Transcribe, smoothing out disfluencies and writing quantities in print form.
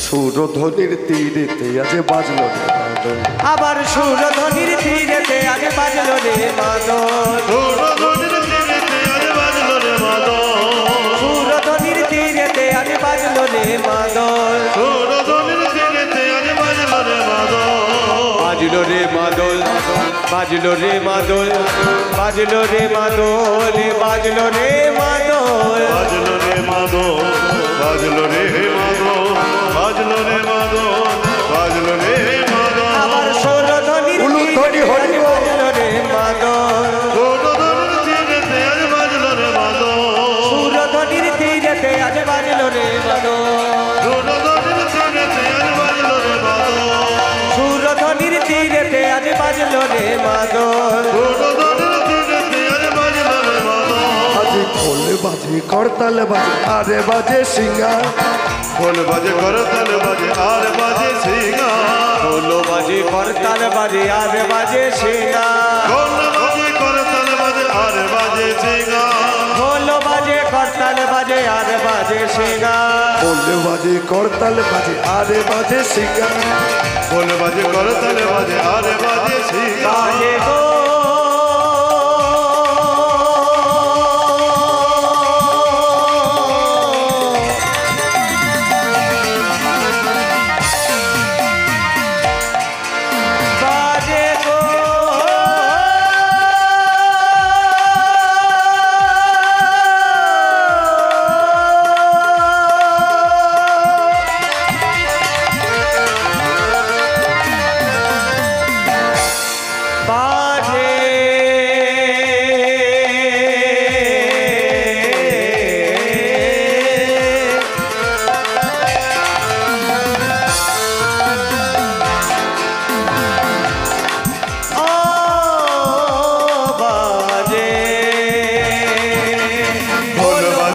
সুরধ্বনির তীরেতে আজ বাজলো রে মাদল, আবার সুরধ্বনির তীরেতে আজ বাজলো রে মাদল, সুরধ্বনির তীরেতে আজ বাজলো রে মাদল, সুরধ্বনির তীরেতে আজ বাজলো রে মাদল, সুরধ্বনির তীরেতে আজ বাজলো রে মাদল, বাজলো রে মাদল, বাজলো রে মাদল, বাজলো রে মাদল, বাজলো রে মাদল, বাজলো রে মাদল, বাজলো রে মাদল, বাজলো রে মাদল, বাজলো রে মাদল, আবার সুরধ্বনির উলুধ্বনি তীরেতে আজ হরি বল। বাজলো রে মাদল, সুরধ্বনির তীরেতে আজ বাজলো রে মাদল, সুরধ্বনির তীরেতে আজ বাজলো রে মাদল, সুরধ্বনির তীরেতে আজ বাজলো রে মাদল, সুরধ্বনির তীরেতে আজ বাজলো রে মাদল, সুরধ্বনির তীরেতে আজ বাজলো রে মাদল, আজ খোল বাজে করতাল বাজে আরে বাজে সিঙ্গা, খোল বাজে করতাল বাজে আর বাজে সিঙ্গা, ঢোল বাজে করতাল বাজে আর বাজে সিঙ্গা, খোল বাজে করতাল বাজে আর বাজে সিঙ্গা, ঢোল বাজে করতাল বাজে আর বাজে সিঙ্গা, খোল বাজে করতাল বাজে আরে বাজে সিঙ্গা, খোল বাজে করতাল বাজে আর বাজে সিঙ্গা, বাজে গো